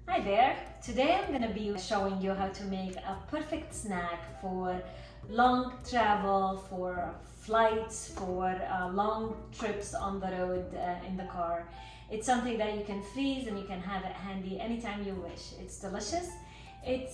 Hi there! Today I'm going to be showing you how to make a perfect snack for long travel, for flights, for long trips on the road in the car. It's something that you can freeze and you can have it handy anytime you wish. It's delicious. It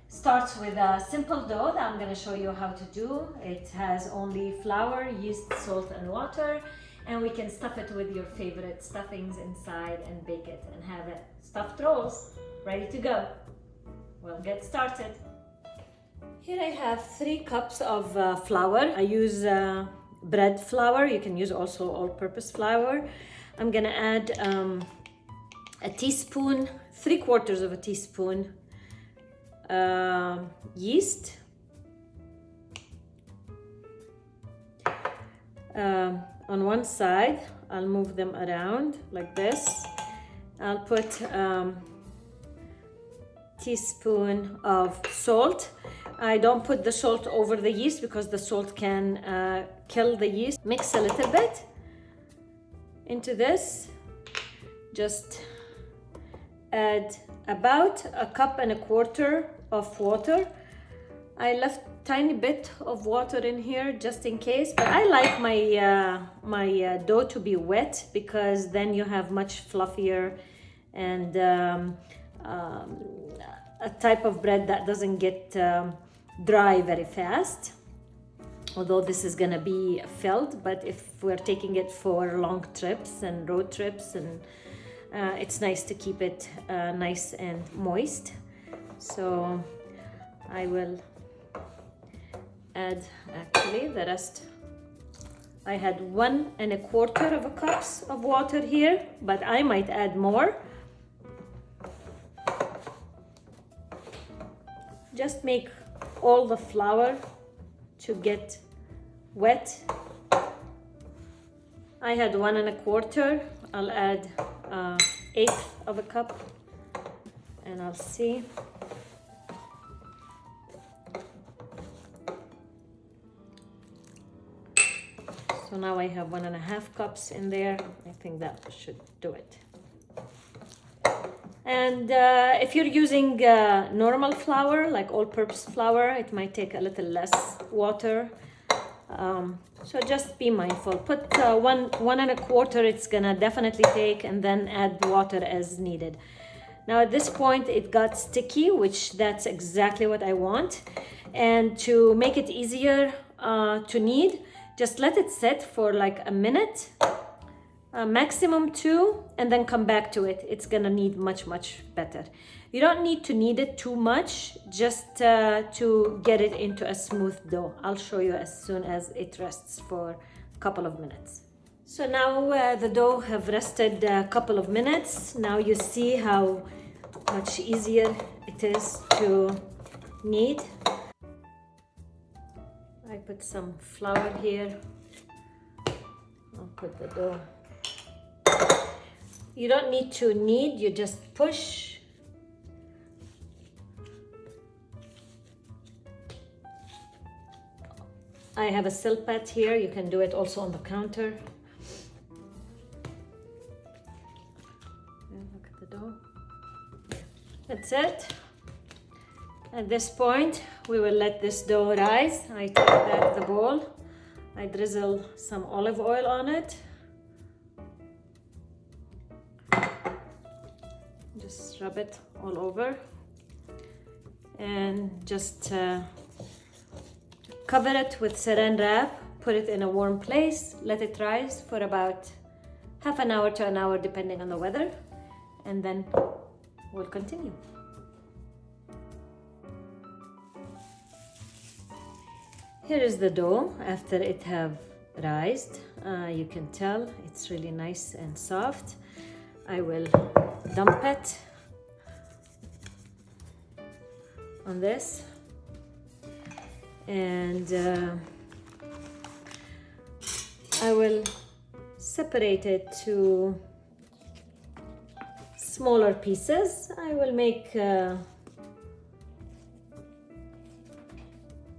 starts with a simple dough that I'm going to show you how to do. It has only flour, yeast, salt and water. And we can stuff it with your favorite stuffings inside and bake it and have it stuffed rolls ready to go. We'll get started. Here I have 3 cups of flour. I use bread flour. You can use also all-purpose flour. I'm gonna add a teaspoon, 3/4 of a teaspoon yeast. On one side, I'll move them around like this. I'll put teaspoon of salt. I don't put the salt over the yeast because the salt can kill the yeast. Mix a little bit into this. Just add about 1.25 cups of water. I left tiny bit of water in here just in case, but I like my dough to be wet because then you have much fluffier and a type of bread that doesn't get dry very fast. Although this is gonna be filled, but if we're taking it for long trips and road trips, and it's nice to keep it nice and moist. So I will add actually the rest. I had 1.25 cups of water here, but I might add more. Just make all the flour to get wet. I had 1.25. I'll add 1/8 cup and I'll see. So now I have 1.5 cups in there. I think that should do it. And if you're using normal flour, like all-purpose flour, it might take a little less water. So just be mindful. Put 1.25. It's gonna definitely take, and then add water as needed. Now at this point it got sticky, which that's exactly what I want. And to make it easier to knead, just let it sit for like a minute, maximum 2, and then come back to it. It's gonna knead much better. You don't need to knead it too much, just to get it into a smooth dough. I'll show you as soon as it rests for a couple of minutes. So now the dough have rested a couple of minutes. Now you see how much easier it is to knead. I put some flour here. I'll put the dough. You don't need to knead, you just push. I have a silpat here. You can do it also on the counter. And look at the dough. That's it. At this point, we will let this dough rise. I take back the bowl. I drizzle some olive oil on it. Just rub it all over. And just cover it with saran wrap. Put it in a warm place. Let it rise for about half an hour to an hour, depending on the weather. And then we'll continue. Here is the dough after it have rised. You can tell it's really nice and soft. I will dump it on this, and I will separate it to smaller pieces. I will make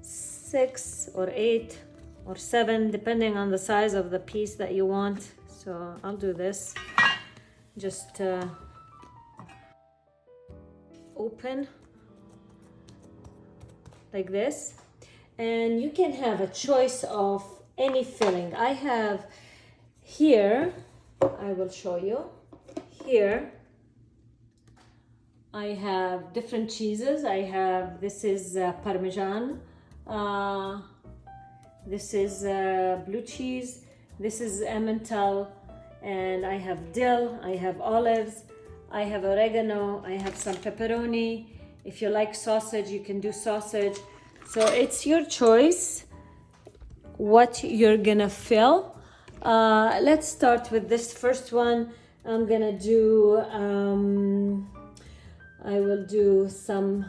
6 or 8 or 7, depending on the size of the piece that you want. So I'll do this. Just open like this, and you can have a choice of any filling. I have here, I will show you. Here I have different cheeses. I have, this is Parmesan, this is blue cheese, this is Emmental, and I have dill, I have olives, I have oregano, I have some pepperoni. If you like sausage, you can do sausage. So it's your choice what you're gonna fill. Let's start with this first one. I'm gonna do, I will do some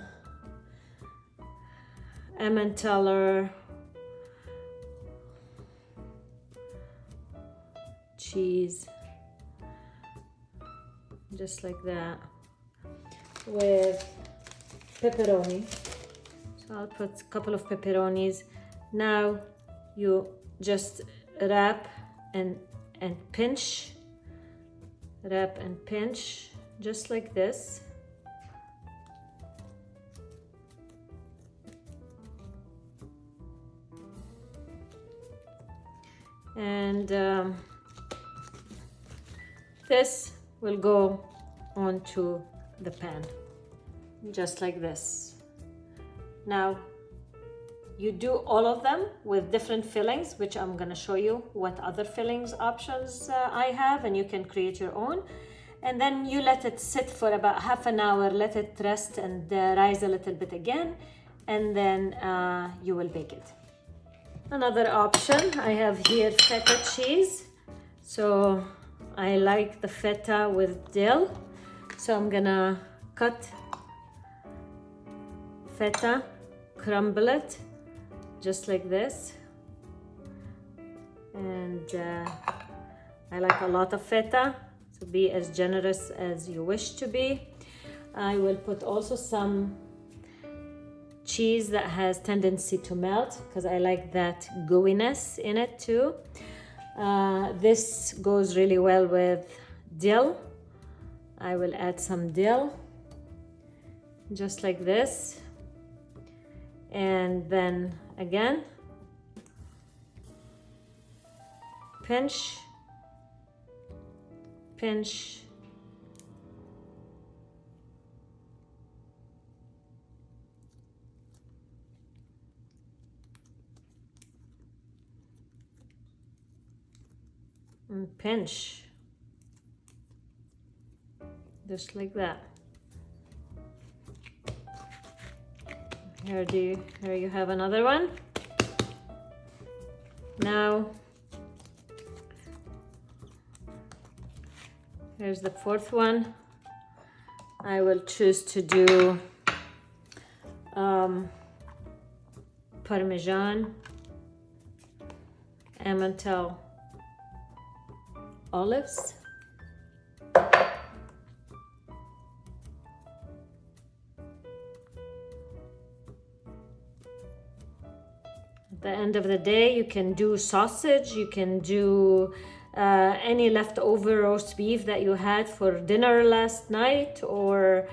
Ementeller cheese, just like that, with pepperoni. So I'll put a couple of pepperonis. Now you just wrap and pinch, wrap and pinch, just like this. And this will go onto the pan, just like this. Now you do all of them with different fillings, which I'm gonna show you what other fillings options I have, and you can create your own. And then you let it sit for about half an hour, let it rest and rise a little bit again, and then you will bake it. Another option, I have here feta cheese. So I like the feta with dill. So I'm gonna cut feta, crumble it, just like this. And I like a lot of feta, so be as generous as you wish to be. I will put also some cheese that has tendency to melt, because I like that gooiness in it too. This goes really well with dill. I will add some dill, just like this. And then again, pinch, pinch, and pinch, just like that. Here you have another one. Now here's the fourth one. I will choose to do Parmesan, Emmental olives. At the end of the day, you can do sausage, you can do any leftover roast beef that you had for dinner last night, or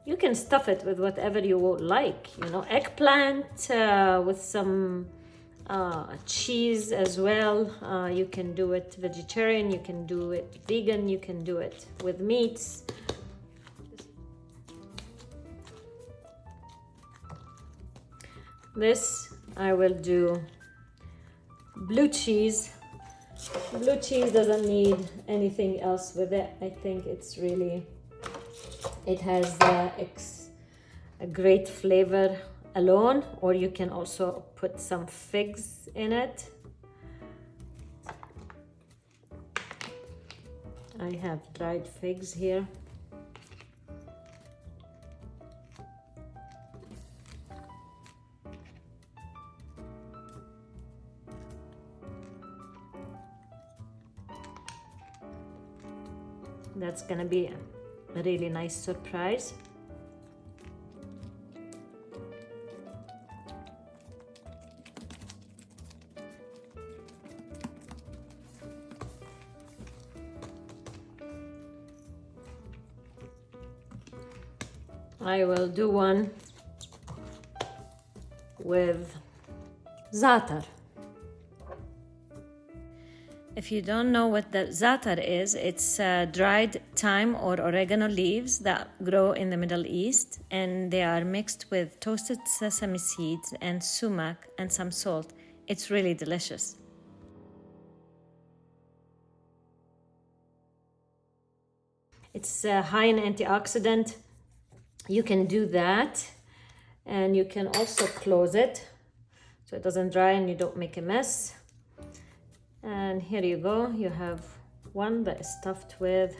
you can stuff it with whatever you like, you know, eggplant with some cheese as well. You can do it vegetarian, you can do it vegan, you can do it with meats. This I will do blue cheese. Blue cheese doesn't need anything else with it. I think it's really, it has a great flavor alone, or you can also put some figs in it. I have dried figs here. That's gonna be a really nice surprise. I will do one with za'atar. If you don't know what the za'atar is, it's dried thyme or oregano leaves that grow in the Middle East, and they are mixed with toasted sesame seeds and sumac and some salt. It's really delicious. It's high in antioxidant. You can do that, and you can also close it so it doesn't dry and you don't make a mess. And here you go, you have one that is stuffed with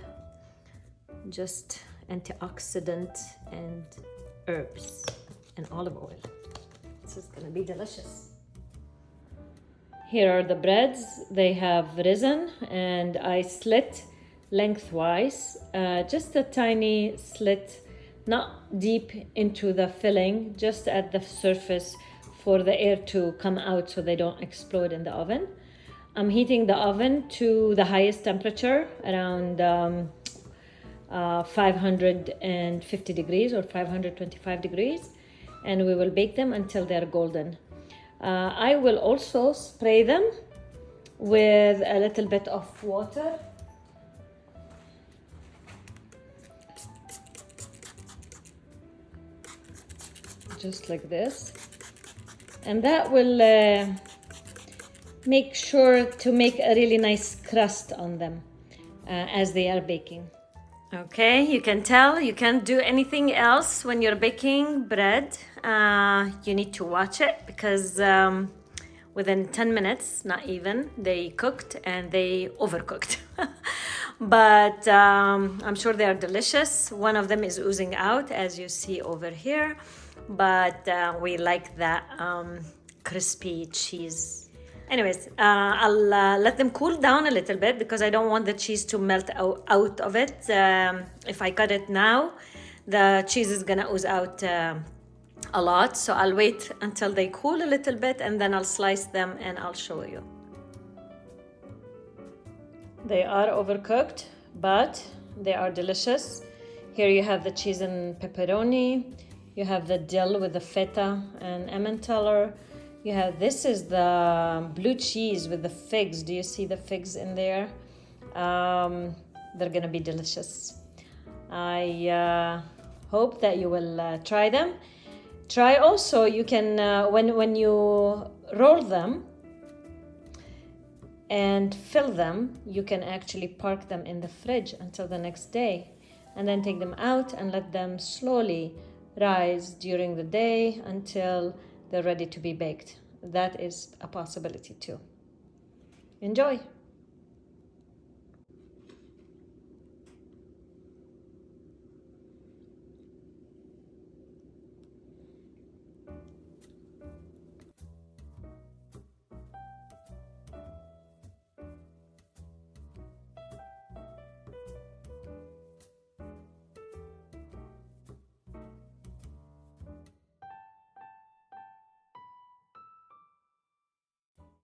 just antioxidant and herbs and olive oil. This is gonna be delicious. Here are the breads. They have risen and I slit lengthwise, just a tiny slit, not deep into the filling, just at the surface for the air to come out so they don't explode in the oven. I'm heating the oven to the highest temperature, around 550 degrees or 525 degrees, and we will bake them until they're golden. I will also spray them with a little bit of water. Just like this. And that will make sure to make a really nice crust on them as they are baking. Okay, you can tell you can't do anything else when you're baking bread. You need to watch it because within 10 minutes, not even, they cooked and they overcooked. But I'm sure they are delicious. One of them is oozing out, as you see over here. But we like that crispy cheese. Anyways, I'll let them cool down a little bit because I don't want the cheese to melt out of it. If I cut it now, the cheese is gonna ooze out a lot. So I'll wait until they cool a little bit and then I'll slice them and I'll show you. They are overcooked, but they are delicious. Here you have the cheese and pepperoni. You have the dill with the feta and Ementeller. You have, this is the blue cheese with the figs. Do you see the figs in there? They're gonna be delicious. I hope that you will try them. Try also, you can, when you roll them and fill them, you can actually park them in the fridge until the next day and then take them out and let them slowly rise during the day until they're ready to be baked. That is a possibility too. Enjoy!